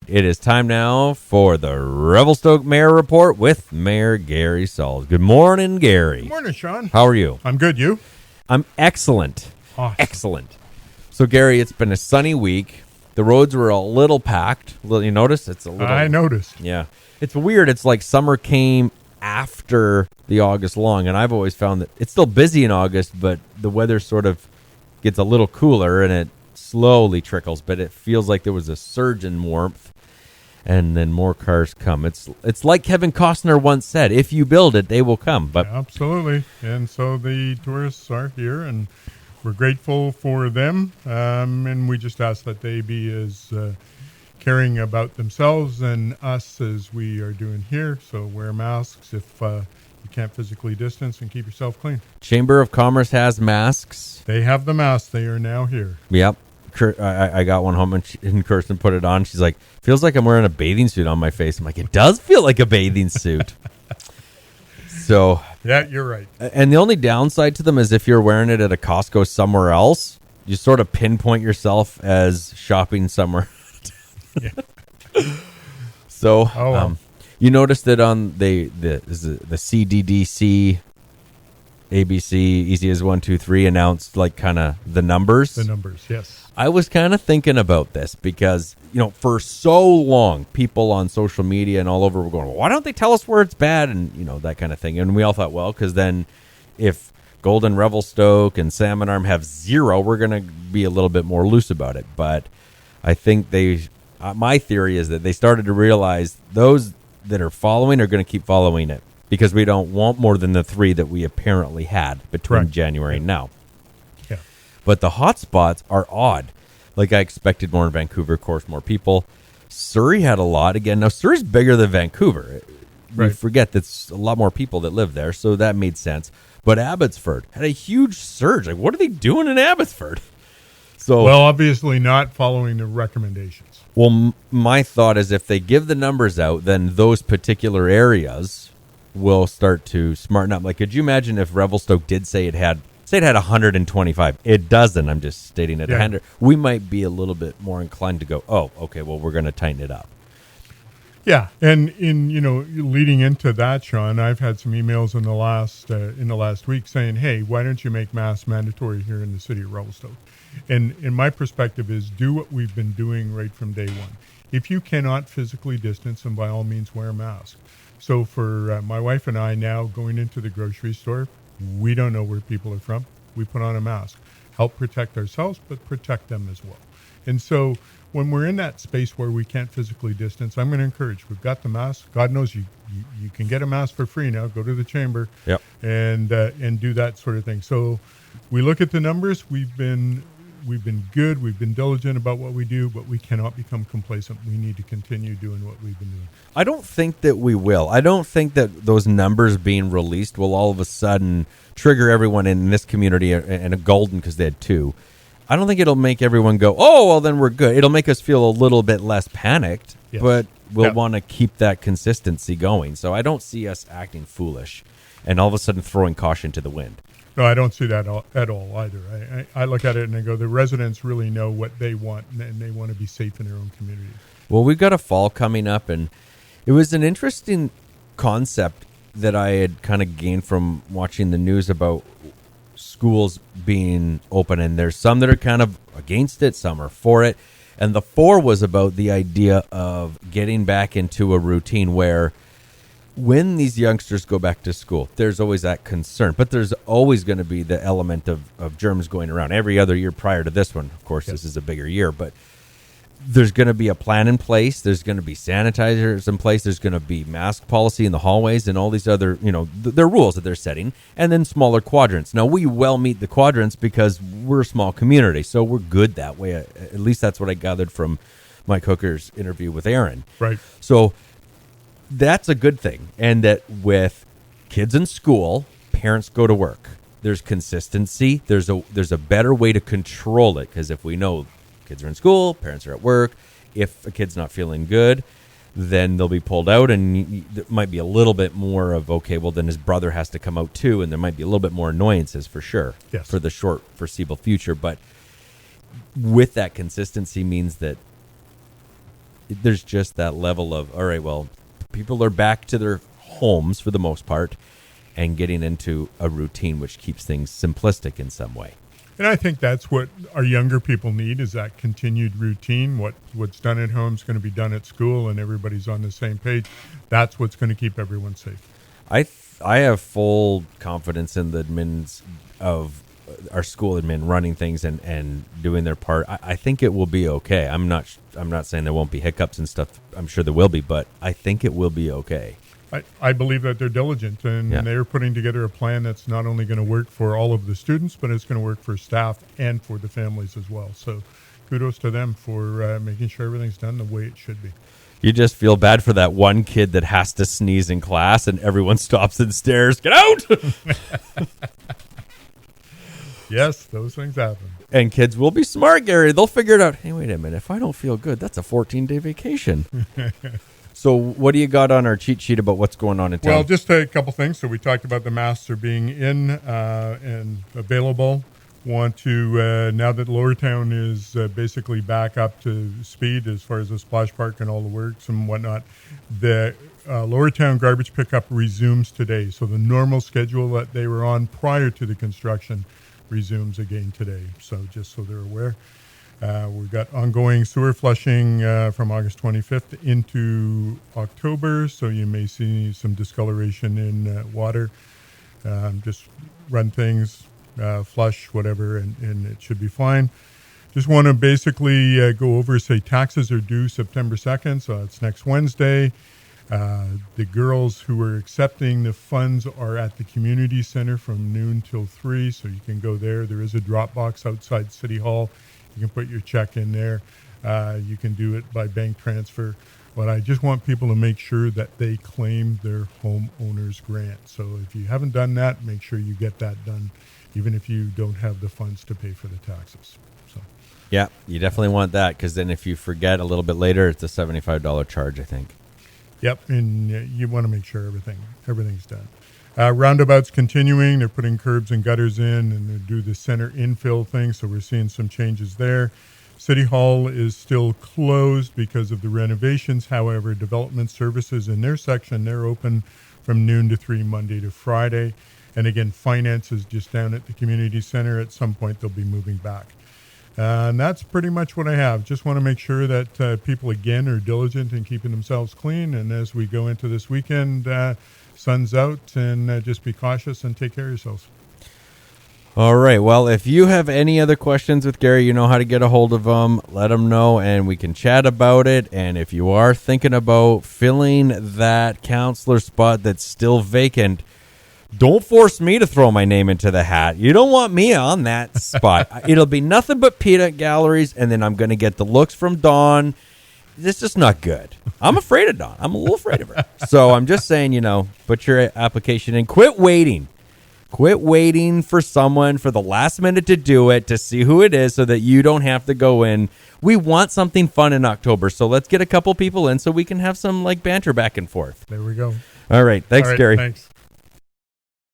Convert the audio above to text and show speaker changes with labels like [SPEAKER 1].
[SPEAKER 1] It is time now for the Revelstoke Mayor Report with Mayor Gary Sauls. Good morning, Gary.
[SPEAKER 2] Good morning, Sean.
[SPEAKER 1] How are you?
[SPEAKER 2] I'm good. You?
[SPEAKER 1] I'm excellent.
[SPEAKER 2] Awesome.
[SPEAKER 1] Excellent. So, Gary, it's been a sunny week. The roads were a little packed. You notice? It's a little.
[SPEAKER 2] I noticed.
[SPEAKER 1] Yeah. It's weird. It's like summer came after the August long, and I've always found that it's still busy in August, but the weather sort of gets a little cooler, and it slowly trickles, but it feels like there was a surge in warmth, and then more cars come. It's like Kevin Costner once said, if you build it, they will come. But
[SPEAKER 2] Absolutely. And so the tourists are here, and we're grateful for them, and we just ask that they be as caring about themselves and us as we are doing here. So wear masks if you can't physically distance, and keep yourself clean.
[SPEAKER 1] Chamber of Commerce has masks.
[SPEAKER 2] They have the masks. They are now here.
[SPEAKER 1] Yep. I got one home, and Kirsten put it on. She's like, feels like I'm wearing a bathing suit on my face. I'm like, it does feel like a bathing suit. So
[SPEAKER 2] Yeah, you're right.
[SPEAKER 1] and the only downside to them is if you're wearing it at a Costco somewhere else, you sort of pinpoint yourself as shopping somewhere.
[SPEAKER 2] Yeah.
[SPEAKER 1] So
[SPEAKER 2] Oh, wow.
[SPEAKER 1] you noticed that on the CDDC, ABC, Easy as 1, 2, 3 announced like kind of the numbers.
[SPEAKER 2] The numbers, yes.
[SPEAKER 1] I was kind of thinking about this because, for so long, people on social media and all over were going, well, why don't they tell us where it's bad? And, that kind of thing. And we all thought, well, because then if Golden, Revelstoke, and Salmon Arm have 0, we're going to be a little bit more loose about it. But I think my theory is that they started to realize those that are following are going to keep following it because we don't want more than the 3 that we apparently had between
[SPEAKER 2] Correct.
[SPEAKER 1] January and now.
[SPEAKER 2] Yeah.
[SPEAKER 1] But the hot spots are odd. Like I expected more in Vancouver, of course, more people. Surrey had a lot. Again, now Surrey's bigger than Vancouver. We
[SPEAKER 2] Right.
[SPEAKER 1] forget that's a lot more people that live there, so that made sense. But Abbotsford had a huge surge. Like, what are they doing in Abbotsford? So,
[SPEAKER 2] Well, obviously not following the recommendations.
[SPEAKER 1] my thought is if they give the numbers out, then those particular areas will start to smarten up. Like, could you imagine if Revelstoke did say it had 125? It doesn't. I'm just stating it.
[SPEAKER 2] Yeah.
[SPEAKER 1] 100. We might be a little bit more inclined to go, oh, okay, well, we're going to tighten it up.
[SPEAKER 2] Yeah, and leading into that, Sean, I've had some emails in the last week saying, "Hey, why don't you make masks mandatory here in the city of Revelstoke?" And my perspective is, do what we've been doing right from day one. If you cannot physically distance, then by all means wear a mask. So for my wife and I now going into the grocery store, we don't know where people are from. We put on a mask, help protect ourselves, but protect them as well. And so when we're in that space where we can't physically distance, I'm going to encourage. We've got the mask. God knows you can get a mask for free now. Go to the chamber,
[SPEAKER 1] Yep.
[SPEAKER 2] and do that sort of thing. So we look at the numbers. We've been good. We've been diligent about what we do, but we cannot become complacent. We need to continue doing what we've been doing.
[SPEAKER 1] I don't think that we will. I don't think that those numbers being released will all of a sudden trigger everyone in this community and a Golden, because they had 2. I don't think it'll make everyone go, oh, well, then we're good. It'll make us feel a little bit less panicked,
[SPEAKER 2] Yes.
[SPEAKER 1] but we'll
[SPEAKER 2] Yeah.
[SPEAKER 1] want to keep that consistency going. So I don't see us acting foolish and all of a sudden throwing caution to the wind.
[SPEAKER 2] No, I don't see that at all either. I look at it and I go, the residents really know what they want, and they want to be safe in their own community.
[SPEAKER 1] Well, we've got a fall coming up, and it was an interesting concept that I had kind of gained from watching the news about schools being open, and there's some that are kind of against it, some are for it. And the 4 was about the idea of getting back into a routine where when these youngsters go back to school, there's always that concern, but there's always going to be the element of germs going around every other year prior to this one. Of course, This is a bigger year, but there's going to be a plan in place. There's going to be sanitizers in place. There's going to be mask policy in the hallways and all these other, their rules that they're setting, and then smaller quadrants. Now, we well meet the quadrants because we're a small community, so we're good that way. At least that's what I gathered from Mike Hooker's interview with Aaron.
[SPEAKER 2] Right.
[SPEAKER 1] So that's a good thing. And that with kids in school, parents go to work. There's consistency. There's a better way to control it, because if we know kids are in school, parents are at work, if a kid's not feeling good, then they'll be pulled out, and there might be a little bit more of, okay, well, then his brother has to come out too, and there might be a little bit more annoyances for sure.
[SPEAKER 2] Yes.
[SPEAKER 1] For the short foreseeable future. But with that consistency means that there's just that level of, all right, well, people are back to their homes for the most part and getting into a routine which keeps things simplistic in some way.
[SPEAKER 2] And I think that's what our younger people need, is that continued routine. What's done at home is going to be done at school, and everybody's on the same page. That's what's going to keep everyone safe.
[SPEAKER 1] I have full confidence in the admins of our school admin running things and doing their part. I think it will be okay. I'm not saying there won't be hiccups and stuff. I'm sure there will be, but I think it will be okay.
[SPEAKER 2] I believe that they're diligent, and they're putting together a plan that's not only going to work for all of the students, but it's going to work for staff and for the families as well. So kudos to them for making sure everything's done the way it should be.
[SPEAKER 1] You just feel bad for that one kid that has to sneeze in class and everyone stops and stares. Get out!
[SPEAKER 2] Yes, those things happen.
[SPEAKER 1] And kids will be smart, Gary. They'll figure it out. Hey, wait a minute. If I don't feel good, that's a 14-day vacation. So what do you got on our cheat sheet about what's going on in town?
[SPEAKER 2] Well, just a couple things. So we talked about the masks are being in and available. Want to, now that Lower Town is basically back up to speed as far as the splash park and all the works and whatnot, the Lower Town garbage pickup resumes today. So the normal schedule that they were on prior to the construction resumes again today. So just so they're aware. We've got ongoing sewer flushing from August 25th into October, so you may see some discoloration in water. Just run things, flush, whatever, and it should be fine. Just want to basically go over, say, taxes are due September 2nd, so it's next Wednesday. The girls who are accepting the funds are at the community center from noon till 3, so you can go there. There is a drop box outside City Hall. You can put your check in there. You can do it by bank transfer. But I just want people to make sure that they claim their homeowner's grant. So if you haven't done that, make sure you get that done, even if you don't have the funds to pay for the taxes. So,
[SPEAKER 1] yeah, you definitely want that, because then if you forget a little bit later, it's a $75 charge, I think.
[SPEAKER 2] Yep, and you want to make sure everything's done. Roundabouts continuing. They're putting curbs and gutters in, and they do the center infill thing, so we're seeing some changes there. City Hall is still closed because of the renovations. However, development services in their section, they're open from noon to 3 Monday to Friday. And again, finance is just down at the community center. At some point, they'll be moving back. And that's pretty much what I have. Just want to make sure that people, again, are diligent in keeping themselves clean. And as we go into this weekend, sun's out, and just be cautious and take care of yourselves.
[SPEAKER 1] All right. Well, if you have any other questions with Gary, you know how to get a hold of him. Let him know, and we can chat about it. And if you are thinking about filling that counselor spot that's still vacant, don't force me to throw my name into the hat. You don't want me on that spot. It'll be nothing but peanut galleries, and then I'm going to get the looks from Dawn. It's just not good. I'm afraid of Dawn. I'm a little afraid of her. So I'm just saying, put your application in. Quit waiting. Quit waiting for someone for the last minute to do it, to see who it is, so that you don't have to go in. We want something fun in October, so let's get a couple people in so we can have some banter back and forth.
[SPEAKER 2] There we go.
[SPEAKER 1] All right. Thanks, Gary.
[SPEAKER 2] Thanks.